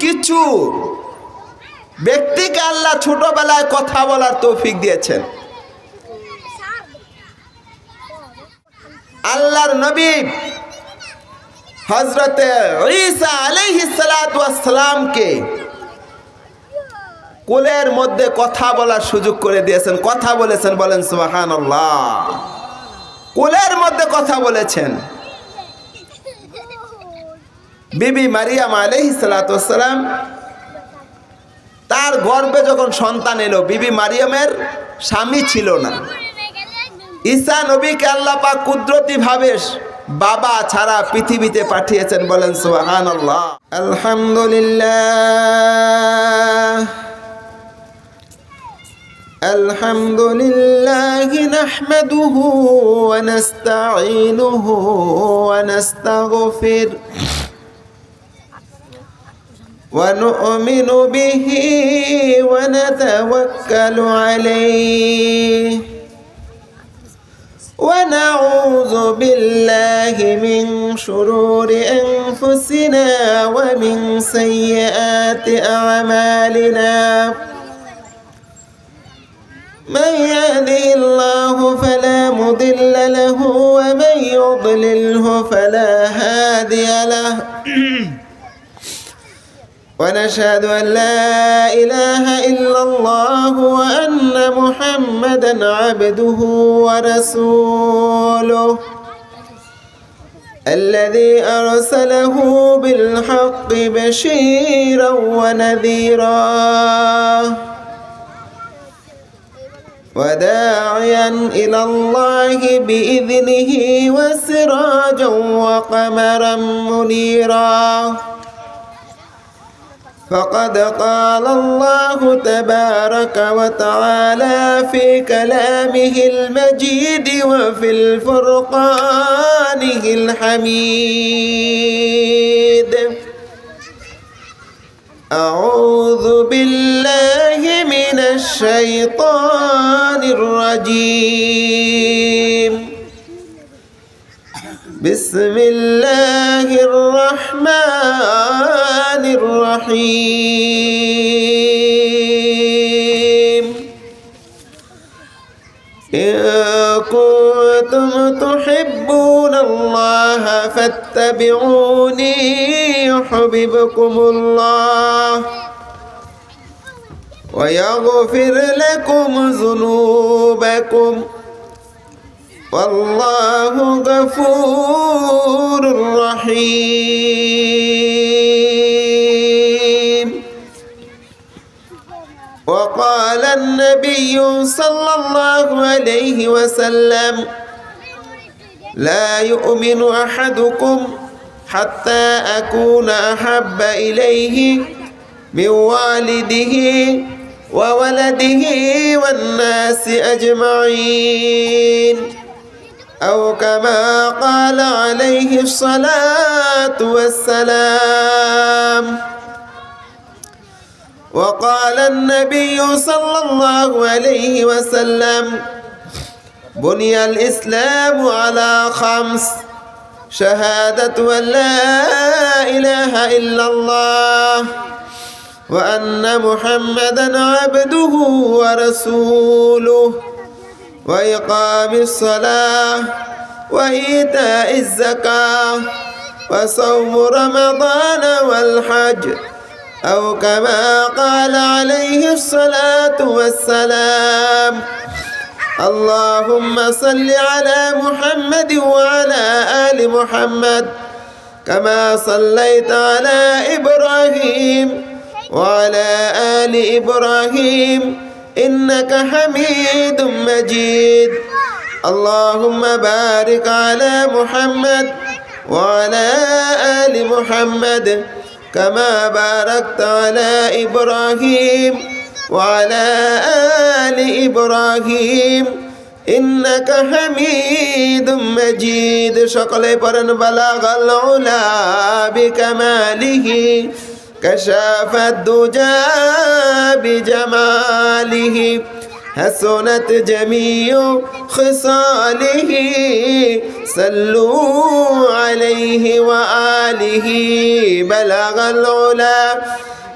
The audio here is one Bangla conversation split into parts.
কিছু ব্যক্তিকে আল্লাহ ছোটবেলায় কথা বলার তৌফিক দিয়েছেন। আল্লাহর নবী হযরতে ঈসা আলাইহিস সালাতু ওয়াস সালামকে কোলের মধ্যে কথা বলার সুযোগ করে দিয়েছেন। কথা বলেছেন, বলেন সুবহানাল্লাহ। কোলের মধ্যে কথা বলেছেন। বিবি মারিয়াম আলাইহিস সালাতু ওয়াস সালাম তার গর্ভে যখন সন্তান এলো, বিবি মারিয়ামের স্বামী ছিল না। ঈসা নবীকে আল্লাহ পাক কুদরতি ভাবে বাবা ছাড়া পৃথিবীতে পাঠিয়েছেন, বলেন সুবহানাল্লাহ। আলহামদুলিল্লাহ আলহামদুলিল্লাহ নাহমাদুহু ওয়া নাস্তাঈনুহু ওয়া নাস্তাগফির ওয়া নু'মিনু বিহি ওয়া নাতাওয়াক্কালু আলাইহি ونعوذ بالله من شرور أنفسنا ومن سيئات أعمالنا من يهده الله فلا مضل له ومن يضلله فلا هادي له ونشهد أن لا إله إلا الله وأن محمدًا عبده ورسوله الذي أرسله بالحق بشيرًا ونذيرًا وداعيًا إلى الله بإذنه وسراجًا وقمرًا منيرًا فقد قال الله تبارك وتعالى في كلامه المجيد وفي الفرقانه الحميد أعوذ بالله من الشيطان الرجيم بسم الله الرحمن الرحيم إن كنتم تحبون الله فاتبعوني يحببكم الله ويغفر لكم ذنوبكم والله غفور رحيم وقال النبي صلى الله عليه وسلم لا يؤمن أحدكم حتى أكون أحب إليه من والده وولده والناس أجمعين أو كما قال عليه الصلاة والسلام وقال النبي صلى الله عليه وسلم بني الإسلام على 5 شهادة أن لا إله إلا الله وأن محمدًا عبده ورسوله وإقام الصلاة وإيتاء الزكاة وصوم رمضان والحج أو كما قال عليه الصلاة والسلام اللهم صل على محمد وعلى آل محمد كما صليت على إبراهيم وعلى آل إبراهيم إنك حميد مجيد اللهم بارك على محمد وعلى آل محمد كما باركت على إبراهيم وعلى آل إبراهيم إنك حميد مجيد شكل برن بلغ العلا بكماله كشاف الدجى بجماله حسنت جميع خصاله صلوا عليه وآله بلغ العلا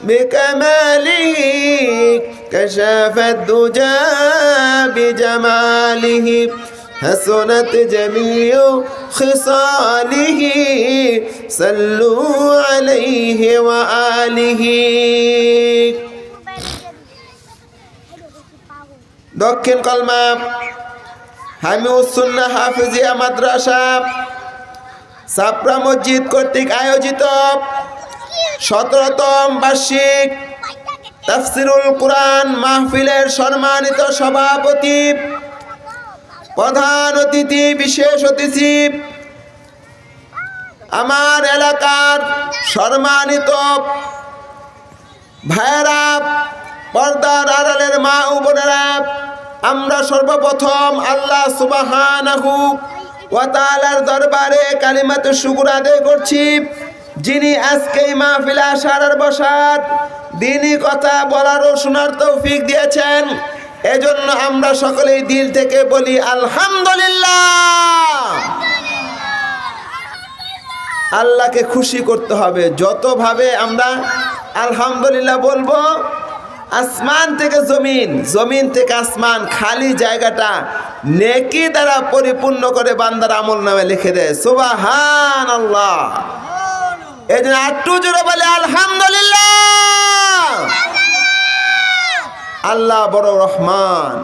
بكماله كشف الدجى بجماله حسنت جميع خصاله صلوا عليه وآله দক্ষিণ কলমা হামিউসুন্নাহ হাফিজিয়া মাদ্রাসা ছাপড়া মসজিদ কর্তৃক আয়োজিত 17তম বার্ষিক তাফসিরুল কুরআন মাহফিলের সম্মানিত সভাপতি, প্রধান অতিথি, বিশেষ অতিথি, আমার এলাকার সম্মানিত ভাইয়েরা, পর্দার আড়ালের মা ও বোনেরা, আমরা সর্বপ্রথম আল্লাহ সুবহানাহু ওয়া তাআলার দরবারে কালিমাতুশ শুকর আদায় করছি, যিনি আজকে এই মাহফিলে আসার আর বসার, দ্বীনি কথা বলার ও শোনার তৌফিক দিয়েছেন। এজন্য আমরা সকলেই দিল থেকে বলি আলহামদুলিল্লাহ। আল্লাহকে খুশি করতে হবে। যতভাবে আমরা আলহামদুলিল্লাহ বলবো, আসমান থেকে জমিন, জমিন থেকে আসমান, খালি জায়গাটা নেকি দ্বারা পরিপূর্ণ করে বান্দার আমল নামে লিখে দেয়। সুবহানাল্লাহ। এই জন্য একটু জোরে বলে আলহামদুলিল্লাহ। আল্লাহ বড় রহমান,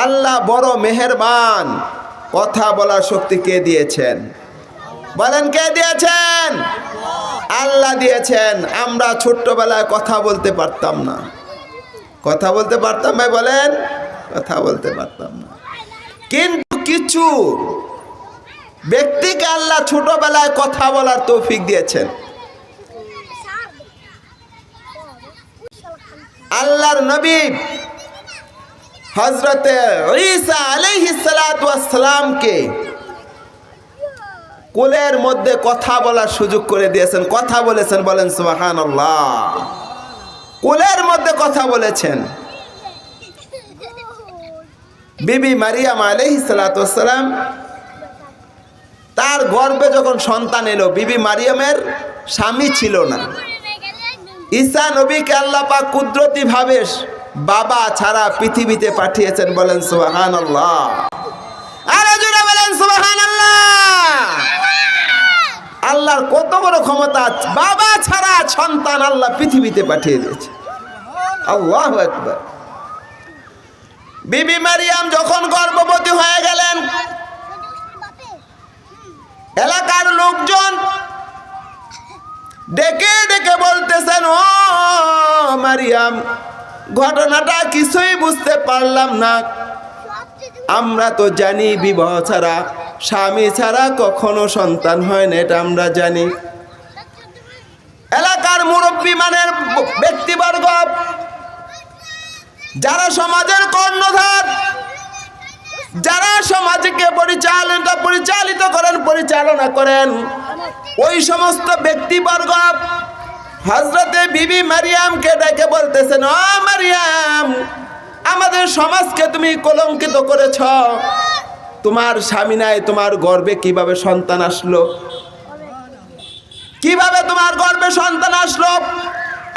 আল্লাহ বড় মেহেরবান। কথা বলার শক্তি কে দিয়েছেন? বলেন, কে দিয়েছেন? আল্লাহ দিয়েছেন। আমরা ছোট্টবেলায় কথা বলতে পারতাম না। কথা বলতে পারতাম ভাই? বলেন, কথা বলতে পারতাম না। কিন্তু কিছু ব্যক্তিকে আল্লাহ ছোটবেলায় কথা বলার তৌফিক দিয়েছেন। আল্লাহর নবী হযরতে ঈসা আলাইহিস সালাতু ওয়াস সালামকে কোলের মধ্যে কথা বলার সুযোগ করে দিয়েছেন। কথা বলেছেন, বলেন সুবহানাল্লাহ। কোলের মধ্যে কথা বলেছেন। বিবি মারিয়াম আলাইহিস সালাতু ওয়াস সালাম, তার গর্ভে যখন সন্তান এলো, বিবি মারিয়ামের স্বামী ছিল না। ঈসা নবীকে আল্লাহ পাক কুদরতি ভাবে বাবা ছাড়া পৃথিবীতে পাঠিয়েছেন, বলেন সুবহানাল্লাহ। আরে জোরে বলেন সুবহানাল্লাহ। আল্লাহর কত বড় ক্ষমতা! বাবা ছাড়া সন্তান আল্লাহ পৃথিবীতে পাঠিয়ে দিয়েছে। আল্লাহু আকবার। বিবি মারিয়াম যখন গর্ভবতী হয়ে গেলেন, এলাকার লোকজন ডেকে ডেকে বলতেছেন, ও মারিয়াম, ঘটনাটা কিছুই বুঝতে পারলাম না। আমরা তো জানি বিবাহ ছাড়া, স্বামী ছাড়া কখনো সন্তান হয় না, এটা আমরা জানি। এলাকার মুরব্বী মানের ব্যক্তিবর্গ, যারা সমাজের কর্ণধার, যারা সমাজকে পরিচালনা করেন, ওই সমস্ত ব্যক্তিবর্গ হযরতে বিবি মারিয়ামকে ডেকে বলতেছেন, ও মারিয়াম, আমাদের সমাজকে তুমি কলঙ্কিত করেছ। তোমার স্বামী নাই, তোমার গর্ভে কিভাবে সন্তান আসলো? কিভাবে তোমার গর্ভে সন্তান আসলো?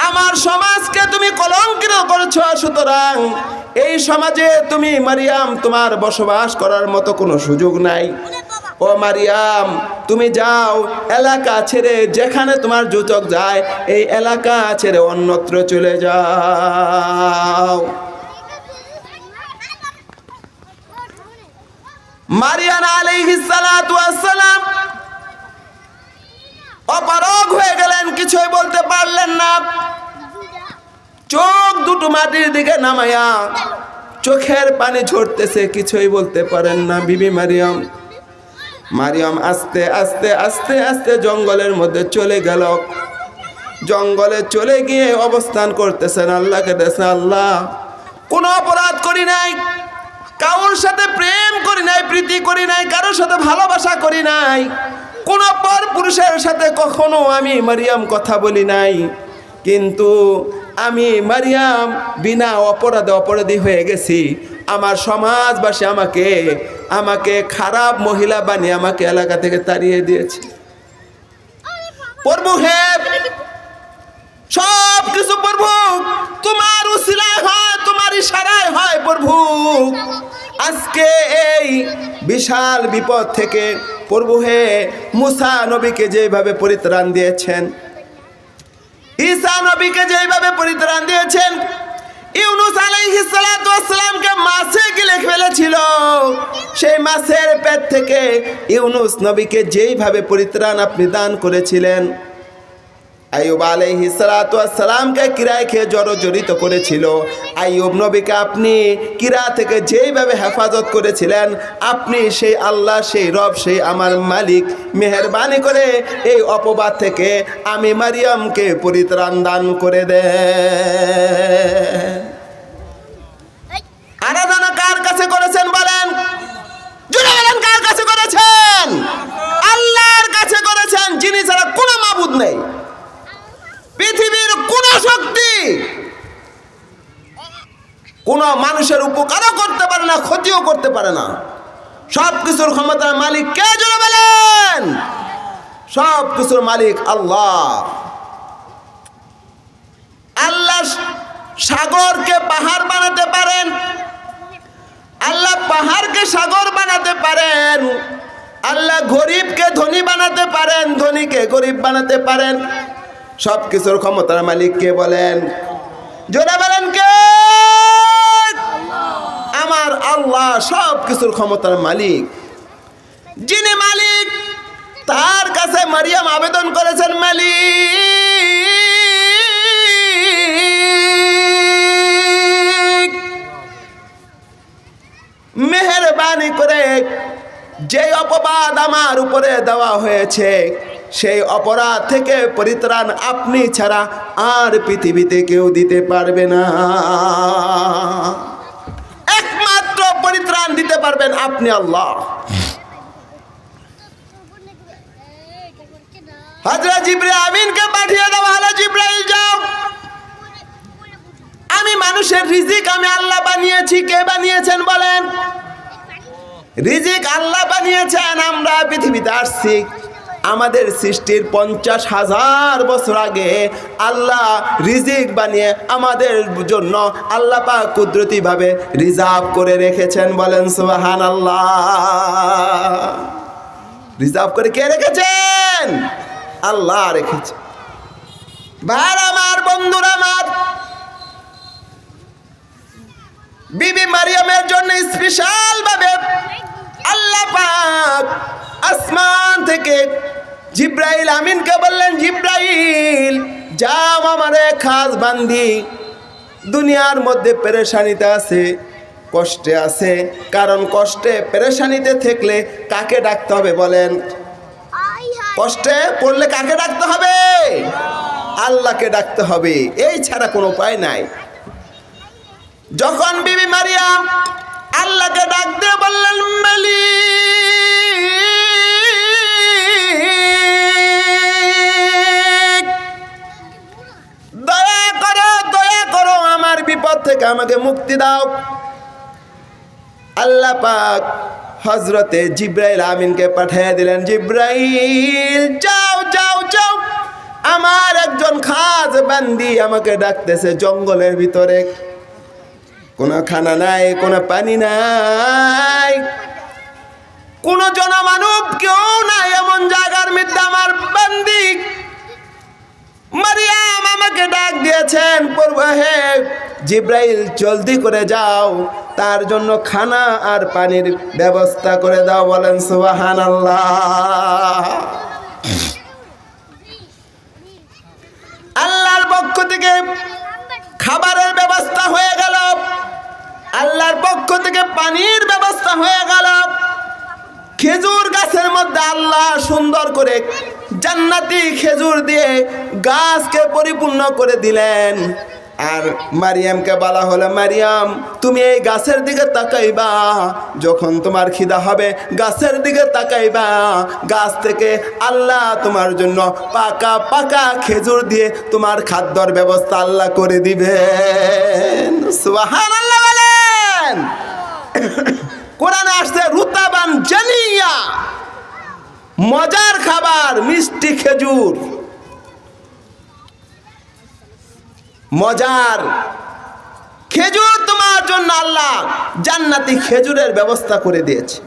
আমার সমাজকে তুমি কলঙ্কিত করেছো। সুতরাং এই সমাজে তুমি মারিয়াম, তোমার বসবাস করার মতো কোনো সুযোগ নাই। ও মারিয়াম, তুমি যাও, এলাকা ছেড়ে, যেখানে তোমার জুচক যায়, এই এলাকা ছেড়ে অন্যত্র চলে যাও। মারিয়াম আলাইহিস সালাতু ওয়াস সালাম অপারগ হয়ে গেলেন, কিছুই বলতে পারলেন না। চোখ দুটো মাটির দিকে নামায়া চোখের পানি ঝরতেছে, কিছুই বলতে পারেন না। বিবি মারিয়াম আস্তে আস্তে আস্তে আস্তে জঙ্গলের মধ্যে চলে গেল। জঙ্গলে চলে গিয়ে অবস্থান করতেছেন, আল্লাহকে দেখছেন, আল্লাহ, কোনো অপরাধ করি নাই, কারোর সাথে প্রেম করি নাই, প্রীতি করি নাই, কারোর সাথে ভালোবাসা করি নাই, কোন পর পুরুষের সাথে কখনো আমি মারিয়াম কথা বলি নাই। কিন্তু আমি মারিয়াম বিনা অপরাধী হয়ে গেছি, আমার সমাজবাসী আমাকে খারাপ মহিলা বানিয়ে আমাকে এলাকা থেকে তাড়িয়ে দিয়েছে। প্রভু হে, সব কিছু প্রভু তোমার উসিলায় হয়, তোমার ইশারায় হয়। প্রভু আজকে এই বিশাল বিপদ থেকে প্রভু হে মুসা নবীকে যেভাবে পরিত্রাণ দিয়েছেন, ঈসা নবীকে যেভাবে পরিত্রাণ দিয়েছেন, ইউনুস আলাইহিস সালাতু ওয়াস সালামকে মাছে গিলে ফেলেছিল, সেই মাছের পেট থেকে ইউনুস নবীকে যেইভাবে পরিত্রাণ আপনি দান করেছিলেন, আইয়ুব আলাইহিস সালাতু ওয়াস সালামকে কিরায় খেয়ে জর্জরিত করেছিল, আইয়ুব নবীকে আপনি কিরা থেকে যেইভাবে হেফাজত করেছিলেন, আপনি সেই আল্লাহ, সেই রব, সেই আমার মালিক, মেহেরবানি করে এই অপবাদ থেকে আমি মারিয়ামকে পরিত্রাণ দান করে দেন। আরাধনা কার কাছে করেছেন বলেন? জুড়ে বলেন, কার কাছে করেছেন? আল্লাহর কাছে করেছেন, যিনি ছাড়া কোনো মাবুদ নেই। পৃথিবীর কোন শক্তি কোন মানুষের উপকারও করতে পারে না, ক্ষতিও করতে পারে না। সব কিছুর ক্ষমতার মালিক কে? জুড়ে বলেন। সব কিছুর মালিক আল্লাহ। আল্লাহ সাগরকে পাহাড় বানাতে পারেন, আল্লাহ পাহাড়কে সাগর বানাতে পারেন, আল্লাহ গরিবকে ধনী বানাতে পারেন, ধনীকে গরিব বানাতে পারেন। সব কিছুর ক্ষমতার মালিক কে বলেন? জোরে বলেন কে? আমার আল্লাহ সব কিছুর ক্ষমতার মালিক। যিনি মালিক, তার কাছে মারিয়াম আবেদন করেছেন, মালিক মেহেরবানি করে যে অপবাদ আমার উপরে দেওয়া হয়েছে, সেই অপরাধ থেকে পরিত্রাণ আপনি ছাড়া আর পৃথিবীতে কেউ দিতে পারবে না। একমাত্র পরিত্রাণ দিতে পারবেন আপনি আল্লাহ। হযরত জিবরাইল আমিনকে পাঠিয়ে দেওয়া হলো, জিবরাইল যাও, আমি মানুষের রিজিক আমি আল্লাহ বানিয়েছি। কে বানিয়েছেন বলেন? রিজিক আল্লাহ বানিয়েছেন। আমরা পৃথিবীতে আসছি, আমাদের সৃষ্টির 50,000 বছর আগে আল্লাহ রিজিক বানিয়ে আমাদের জন্য আল্লাহ পাক কুদরতি ভাবে রিজার্ভ করে রেখেছেন। বলেন সুবহানাল্লাহ। রিজার্ভ করে কে রেখেছেন? আল্লাহ রেখেছেন। ভাই আমার, বন্ধুরা আমার, বিবি মারিয়ামের জন্য স্পেশাল ভাবে আল্লাহ পাক আসমান থেকে জিবরাইল আমিনকে বললেন, জিবরাইল যাও, আমারে খাস বান্দি দুনিয়ার মধ্যে পেরেশানিতে আছে, কষ্টে আছে। কারণ কষ্টে পেরেশানিতে থাকলে কাকে ডাকতে হবে বলেন? কষ্টে পড়লে কাকে ডাকতে হবে? আল্লাহকে ডাকতে হবে, এই ছাড়া কোনো উপায় নাই। যখন বিবি মারিয়াম আল্লাহকে ডাক দিয়ে বললেন, মালিক দয়া করো, আমার বিপদ থেকে আমাকে মুক্তি দাও। আল্লাহ পাক হযরতে জিবরাইল আমিনকে পাঠিয়ে দিলেন, জিবরাইল যাও, আমার একজন খাস বান্দি আমাকে ডাকতেছে। জঙ্গলের ভিতরে কোনো খানা নাই, কোনো পানি নাই, কোনো জনমানব কেউ নাই, এমন জায়গার মধ্যে আমার বান্দি মারিয়াম আমাকে ডাক দিয়েছেন। প্রভু হে জিবরাইল জলদি করে যাও, তার জন্য খানা আর পানির ব্যবস্থা করে দাও। বলেন সুবহানাল্লাহ। আল্লাহর পক্ষ থেকে খাবারের ব্যবস্থা হয়ে গেল, আল্লাহর পক্ষ থেকে পানির ব্যবস্থা হয়ে গেল। খেজুর গাছের মধ্যে আল্লাহ সুন্দর করে জান্নাতি খেজুর দিয়ে গাছকে পরিপূর্ণ করে দিলেন। আর মারিয়ামকে বলা হলো, মারিয়াম তুমি এই গাছের দিকে তাকাইবা, যখন তোমার খিদা হবে গাছের দিকে তাকাইবা, গাছ থেকে আল্লাহ তোমার জন্য পাকা পাকা খেজুর দিয়ে তোমার খাদ্যর ব্যবস্থা আল্লাহ করে দিবেন। সুবহানাল্লাহ বলেন। কোরআনে আসছে রুতাবান জানিয়া, মজার খাবার মিষ্টি খেজুর, মজার খেজুর তোমার জন্য আল্লাহ জান্নাতি খেজুরের ব্যবস্থা করে দিয়েছে।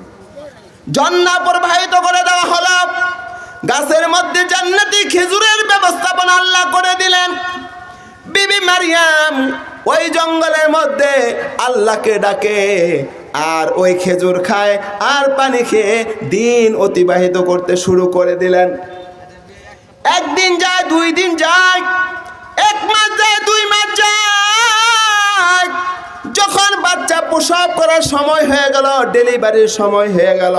ঝর্ণা প্রবাহিত করে দেওয়া হলো, গাছের মধ্যে জান্নাতি খেজুরের ব্যবস্থাপনা আল্লাহ করে দিলেন। বিবি মারিয়াম ওই জঙ্গলের মধ্যে আল্লাহকে ডাকে আর ওই খেজুর খায় আর পানি খেয়ে দিন অতিবাহিত করতে শুরু করে দিলেন। একদিন যায়, 2 দিন যায়, 1 মাস যায়, 2 মাস যায়। যখন বাচ্চা প্রসব করার সময় হয়ে গেল, ডেলিভারির সময় হয়ে গেল,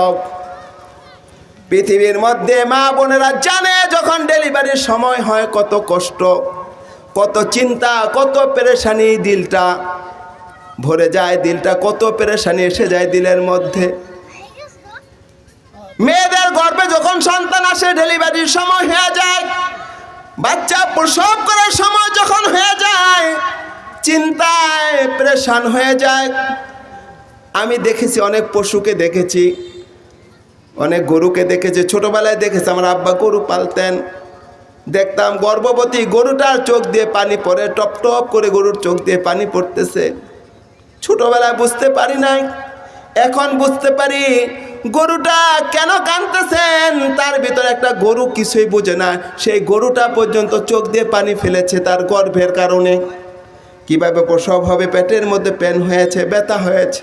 পৃথিবীর মধ্যে মা বোনেরা জানে যখন ডেলিভারির সময় হয় কত কষ্ট, কত চিন্তা, কত পেরেশানি, দিলটা ভরে যায়, দিলটা কত পেরেশানি এসে যায় দিলের মধ্যে। মেয়েদের গর্ভে যখন সন্তান আসে, ডেলিভারির সময় হয়ে যায়, বাচ্চা প্রসব করার সময় যখন হয়ে যায়, চিন্তায় পেরেশান হয়ে যায়। আমি দেখেছি অনেক পশুকে দেখেছি, অনেক গরুকে দেখেছি, ছোটবেলায় দেখেছি আমার আব্বা গরু পালতেন। দেখতাম গর্ভবতী গরুটার চোখ দিয়ে পানি পড়ে, টপ টপ করে গরুর চোখ দিয়ে পানি পড়তেছে। ছোটবেলায় বুঝতে পারি নাই, এখন বুঝতে পারি গরুটা কেন কাঁদতেছেন। তার ভিতরে একটা গরু কিছুই বোঝে না, সেই গরুটা পর্যন্ত চোখ দিয়ে পানি ফেলেছে তার গর্ভের কারণে। কিভাবে প্রসব হবে, পেটের মধ্যে পেন হয়েছে, ব্যথা হয়েছে।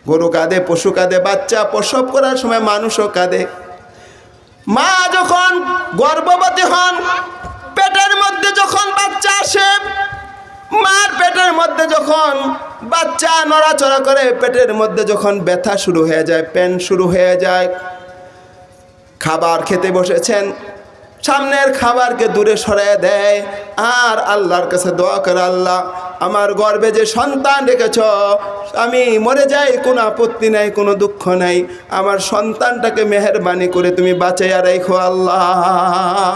গরু কাঁদে, পশু কাঁদে, বাচ্চা প্রসব করার সময় মানুষও কাঁদে। মা যখন গর্ভবতী হন, পেটের মধ্যে যখন বাচ্চা আসে, মার পেটের মধ্যে যখন বাচ্চা নড়াচড়া করে, পেটের মধ্যে যখন ব্যথা শুরু হয়ে যায়, পেন শুরু হয়ে যায়, খাবার খেতে বসেছেন, সামনের খাবারকে দূরে সরিয়ে দেয় আর আল্লাহর কাছে দোয়া করে, আল্লাহ আমার গর্ভে যে সন্তান রেখেছ, আমি মরে যাই কোনো আপত্তি নাই, কোনো দুঃখ নাই, আমার সন্তানটাকে মেহেরবানি করে তুমি বাঁচাইয়া রাখো আল্লাহ।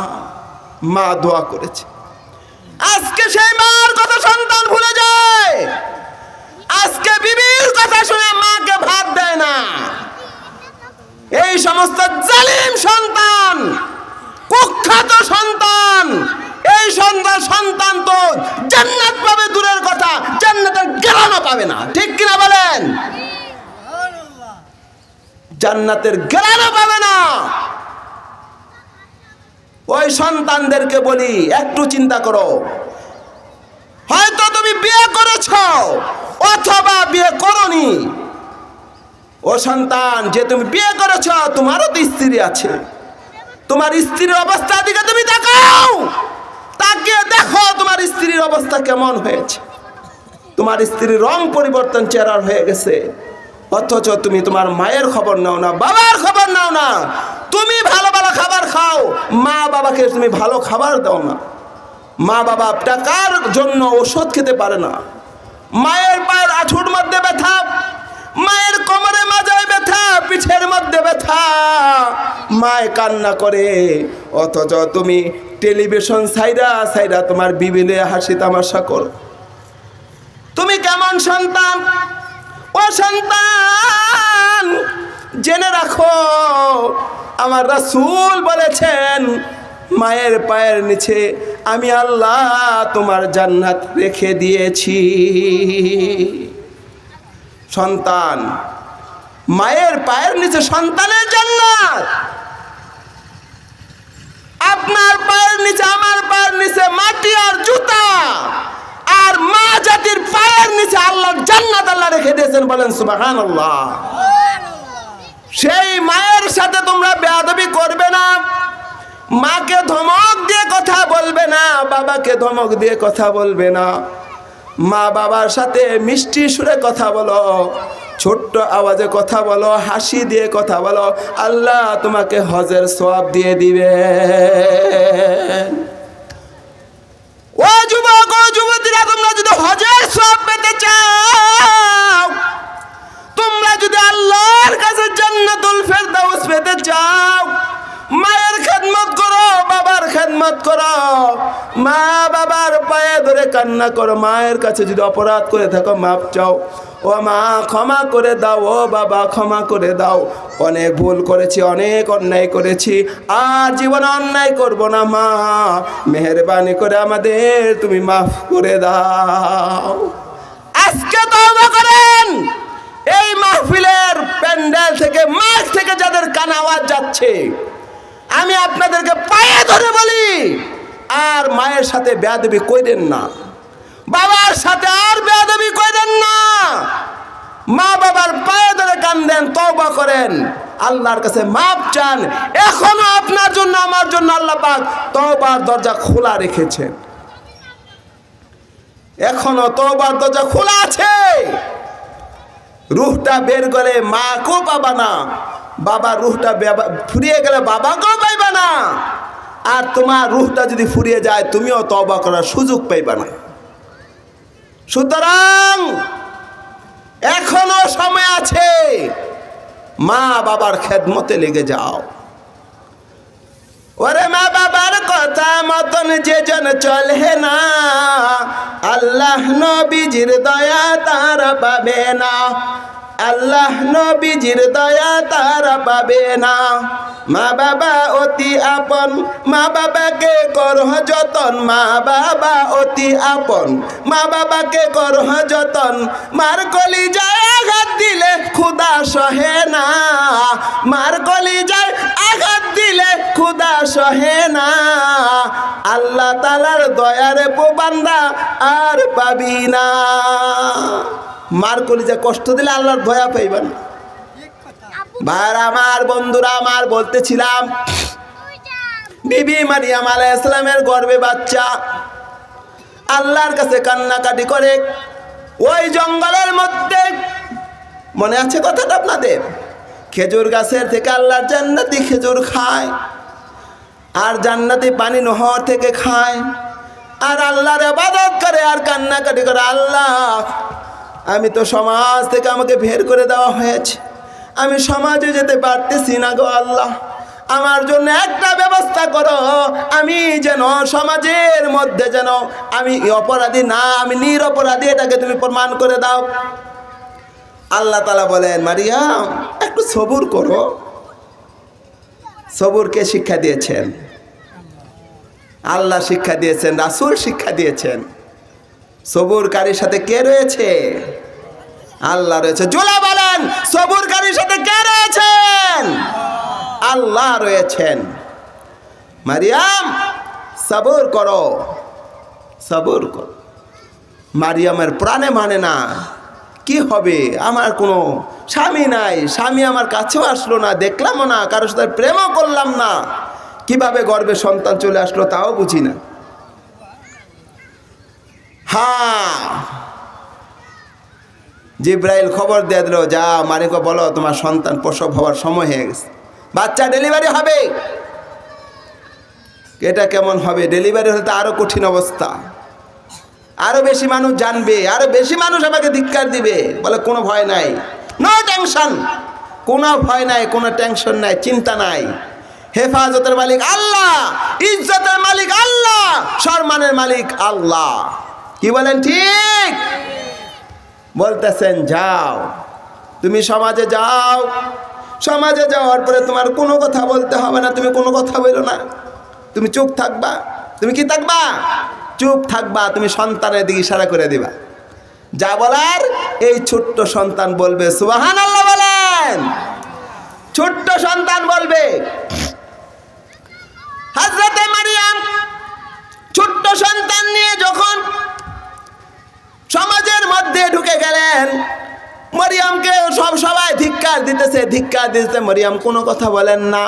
মা দোয়া করেছে। আজকে সেই মার কথা সন্তান ভুলে যায়, আজকে বিবির কথা শুনে মাকে ভাত দেয় না। এই সমস্ত জালিম সন্তান, কুখ্যাত সন্তান, এই সন্তান তো জান্নাত পাবে দূরের কথা, জান্নাতের ঘ্রাণও পাবে না। ঠিক কিনা বলেন? জান্নাতের ঘ্রাণও পাবে না। ওই সন্তানদেরকে বলি, একটু চিন্তা করো, হয়তো তুমি বিয়ে করেছ অথবা বিয়ে করনি। ও সন্তান, যে তুমি বিয়ে করেছ, তোমারও তো স্ত্রী আছে, তোমার স্ত্রীর অবস্থা দিকে তুমি তাকাও, তাকিয়ে দেখো তোমার স্ত্রীর অবস্থা কেমন হয়েছে। তোমার স্ত্রীর রং পরিবর্তন চেহারার হয়ে গেছে, অথচ তুমি তোমার মায়ের খবর নাও না, বাবার খবর নাও না। তুমি ভালো ভালো খাবার খাও, মা বাবাকে তুমি ভালো খাবার দাও না। মা বাবা টাকার জন্য ওষুধ খেতে পারে না। মায়ের পায়ের আঁঠুর মধ্যে ব্যথা, মায়ের কোমরে মাজায় ব্যথা, পিঠের মধ্যে ব্যথা, মায় কান্না করে, অথচ তুমি টেলিভিশন সাইরা তোমার বিবিলে হাসি তামাশা করো। তুমি কেমন সন্তান? ও সন্তান, জেনে রাখো, আমার রাসূল বলেছেন, মায়ের পায়ের নিচে আমি আল্লাহ তোমার জান্নাত রেখে দিয়েছি। সন্তান, মায়ের পায়ের নিচে সন্তানের জান্নাত। আপনার পায়ের নিচে, আমার পায়ের নিচে মাটি আর জুতা, আর মা জাতির পায়ের নিচে আল্লাহর জান্নাত আল্লাহ রেখে দিয়েছেন। বলেন সুবহানাল্লাহ। সেই মায়ের সাথে তোমরা বেয়াদবি করবে না, মাকে ধমক দিয়ে কথা বলবে না, বাবাকে ধমক দিয়ে কথা বলবে না। মা বাবার সাথে মিষ্টি সুরে কথা বলো, ছোট্ট আওয়াজে কথা বলো, হাসি দিয়ে কথা বলো, আল্লাহ তোমাকে হজের সওয়াব দিয়ে দিবে। ও যুবক, ও যুবতীরা, খেদমত করো, মা বাবার পায়ে ধরে কান্না করো, মায়ের কাছে যদি অপরাধ করে থাকো মাপ চাও, ও মা ক্ষমা করে দাও, ও বাবা ক্ষমা করে দাও, অনেক ভুল করেছি, অনেক অন্যায় করেছি, আর জীবনে অন্যায় করব না মা, মেহেরবানি করে আমাদের তুমি মাফ করে দাও। আজকে তওবা করেন। এই মাহফিলের প্যান্ডেল থেকে, মাঠ থেকে যাদের কানে আওয়াজ যাচ্ছে, আমি আপনাদেরকে পায়ে ধরে বলি, আর মায়ের সাথে বেয়াদবি কইরেন না, বাবার সাথে আর বেয়াদবি কইরেন না। মা বাবার পায়ে ধরে কান্দেন, তওবা করেন, আল্লাহর কাছে মাপ চান। এখনো আপনার জন্য আমার জন্য আল্লাহ পাক তওবার দরজা খোলা রেখেছেন, এখনো তওবার দরজা খোলা আছে। রুহটা বের করে মাকেও পাবা না, বাবার রুহটা ফুরিয়ে গেলে বাবাকেও পাইবা না, আর তোমার রুহটা যদি ফুরিয়ে যায় তুমিও তওবা করার সুযোগ পাইবা না। সুতরাং এখনো সময় আছে, মা বাবার খেদমতে লেগে যাও। ওরে মা বাবার কথা মতন যে জন চলে না, আল্লাহ নবীজির দয়া তারা পাবে না, আল্লাহ নবীজির দয়া তারা পাবে না। মা বাবা অতি আপন, মা বাবাকে করহ যতন, মা বাবা অতি আপন, মা বাবাকে করহ যতন। মার কলিজায় আঘাত দিলে খোদা সহে না, মার কলিজায় আঘাত দিলে খোদা সহে না। আল্লাহ তাআলার দয়ারে বান্দা আর পাবি না। মার কলিজা কষ্ট দিলে আল্লাহর দয়া পাইবা না। ভাইরা আমার, বন্ধুরা আমার, বলতেছিলাম বিবি মারিয়াম আলাইহিস সালামের গর্ভে বাচ্চা আল্লাহর কাছে কান্নাকাটি করে ওই জঙ্গলের মধ্যে, মনে আছে কথাটা আপনাদের? খেজুর গাছের থেকে আল্লাহর জান্নাতি খেজুর খায়, আর জান্নাতি পানি নহর থেকে খায়, আর আল্লাহর ইবাদত করে আর কান্নাকাটি করে, আল্লাহ আমি তো সমাজ থেকে আমাকে বের করে দেওয়া হয়েছে, আমি সমাজে যেতে পারতেছি না গো আল্লাহ, আমার জন্য একটা ব্যবস্থা করো, আমি যেন সমাজের মধ্যে যেন আমি অপরাধী না, আমি নিরপরাধী, এটাকে তুমি প্রমাণ করে দাও। আল্লাহ তাআলা বলেন, মারিয়াম একটু সবুর করো। সবুরকে শিক্ষা দিয়েছেন আল্লাহ, শিক্ষা দিয়েছেন রাসূল, শিক্ষা দিয়েছেন। সবুরকারীর সাথে কে রয়েছে? আল্লাহ রয়েছে। জোলা বলেন, সবুরকারীর সাথে কে রয়েছেন? আল্লাহ রয়েছেন। মারিয়াম সবুর করো, সবুর করো। মারিয়ামের প্রাণে মানে না, কি হবে, আমার কোনো স্বামী নাই, স্বামী আমার কাছেও আসলো না, দেখলামও না, কারোর সাথে প্রেমও করলাম না, কিভাবে গর্ভে সন্তান চলে আসলো তাও বুঝি না। হ্যাঁ, জিব্রাইল খবর দিয়ে দিল, যা মালিককে বলো তোমার সন্তান প্রসব হওয়ার সময় হয়ে গেছে, বাচ্চা ডেলিভারি হবে। এটা কেমন হবে? ডেলিভারি হলে তো আরো কঠিন অবস্থা, আরো বেশি মানুষ জানবে, আরো বেশি মানুষ আমাকে ধিক্কার দিবে, বলে কোনো ভয় নাই, নো টেনশন, কোনো ভয় নাই, কোনো টেনশন নাই, চিন্তা নাই। হেফাজতের মালিক আল্লাহ, ইজ্জতের মালিক আল্লাহ, সম্মানের মালিক আল্লাহ। কি বলেন? ঠিক বলতেছেন। যাও, তুমি সমাজে যাও, সমাজে যাওয়ার পরে তোমার কোনো কথা বলতে হবে না, তুমি কোনো কথা বলো না, তুমি চুপ থাকবা। তুমি কি থাকবা? চুপ থাকবা। তুমি সন্তানের দিকে ইশারা করে দিবা, যা বলার এই ছোট্ট সন্তান বলবে। সুবহানাল্লাহ বলেন। ছোট্ট সন্তান বলবে। হযরতে মারিয়াম ছোট্ট সন্তান নিয়ে যখন সমাজের মধ্যে ঢুকে গেলেন, মরিয়মকে সবাই ধিক্কার দিতেছে, মরিয়ম কোনো কথা বলেন না,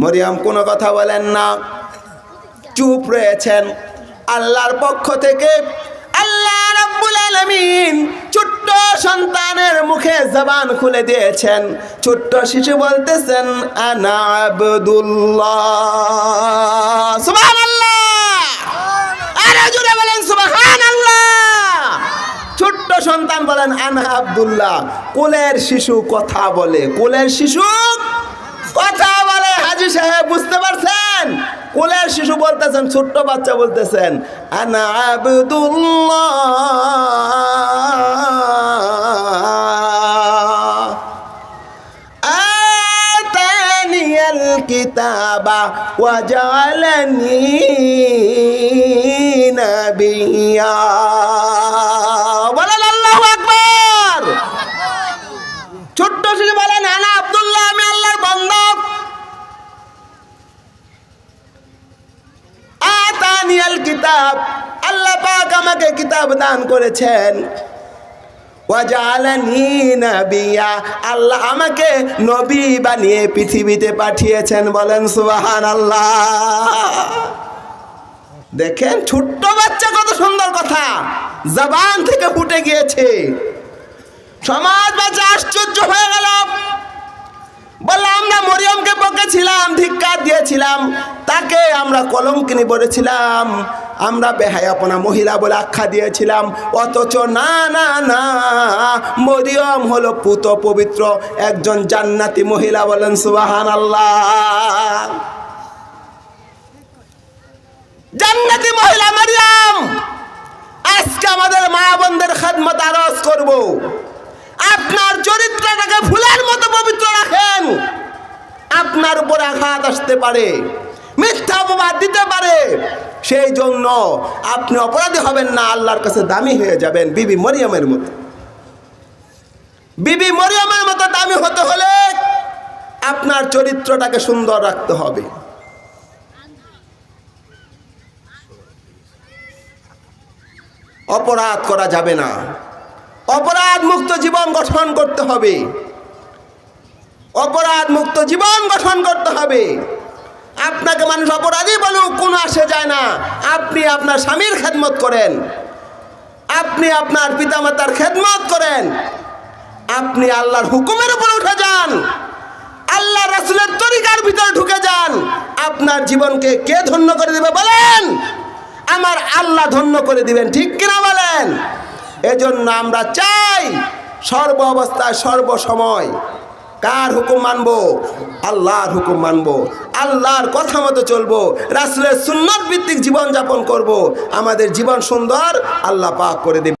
মরিয়ম কোনো কথা বলেন না, চুপ রয়েছেন। আল্লাহর পক্ষ থেকে আল্লাহ রাব্বুল আলামিন ছোট্ট সন্তানের মুখে জবান খুলে দিয়েছেন। ছোট্ট শিশু বলতেছেন, আনা আব্দুল্লাহ। সুবহানাল্লাহ, আরে জোরে বলেন সুবহানাল্লাহ। ছোট্ট সন্তান বলেন, আনা আব্দুল্লাহ। কোলের শিশু কথা বলে, কোলের শিশু কথা বলে। হাজী সাহেব বুঝতে পারছেন? কোলের শিশু বলতেছেন, ছোট্ট বাচ্চা বলতেছেন, আনা আবদুল্লাহ আতানিয়াল কিতাবা ওয়া জাআলানি নাবিয়্যা। বলেন আল্লাহু আকবার। ছোট্ট শিশু বলেন, আনা আব্দুল্লাহ, আমি আল্লাহর বান্দা। আতানিয়াল কিতাব, আল্লাহ পাক আমাকে কিতাব দান করেছেন। ওয়া জাআলানি নাবিয়্যা, আল্লাহ আমাকে নবী বানিয়ে পৃথিবীতে পাঠিয়েছেন। বলেন সুবহানাল্লাহ। দেখেন ছোট্ট বাচ্চা কত সুন্দর কথা জবান থেকে ফুটে গিয়েছে। সমাজ বাচ্চা আশ্চর্য হয়ে গেল, বললাম আমরা মরিয়মকে বকেছিলাম, ধিক্কার দিয়েছিলাম, তাকে আমরা কলঙ্কিনী বলেছিলাম, আমরা বেহায়াপনা মহিলা বলে আখ্যা দিয়েছিলাম। অথচ না না না, মরিয়ম হলো পুত পবিত্র একজন জান্নাতি মহিলা। বলেন সুবহানাল্লাহ। জান্নাতি মহিলা মরিয়ম। আজকে আমাদের মা বোনদের খেদমত আরজ করব, আপনার চরিত্রটাকে ফুলের মতো পবিত্র রাখেন। আপনার উপর আঘাত আসতে পারে, মিথ্যা অপবাদ দিতে পারে, সেই জন্য আপনি অপরাধী হবেন না, আল্লাহর কাছে দামি হয়ে যাবেন বিবি মরিয়মের মতো। বিবি মরিয়মের মতো দামি হতে হলে আপনার চরিত্রটাকে সুন্দর রাখতে হবে। অপরাধ করা যাবে না, অপরাধ মুক্ত জীবন গঠন করতে হবে, অপরাধ মুক্ত জীবন গঠন করতে হবে। আপনাকে মানুষ অপরাধী বলুক, কোনো আসে যায় না। আপনি আপনার স্বামীর খেদমত করেন, আপনি আপনার পিতামাতার খেদমত করেন, আপনি আল্লাহর হুকুমের উপর উঠে যান, আল্লাহ রাসূলের তরিকার ভিতরে ঢুকে যান। আপনার জীবনকে কে ধন্য করে দিবে বলেন? আমার আল্লাহ ধন্য করে দিবেন, ঠিক কিনা বলেন? এজন্য আমরা চাই সর্ব অবস্থায় সর্বসময় কার হুকুম মানবো? আল্লাহর হুকুম মানবো, আল্লাহর কথা মতো চলবো, রাসূলের সুন্নাত ভিত্তিক জীবন যাপন করব। আমাদের জীবন সুন্দর আল্লাহ পাক করে দেবে।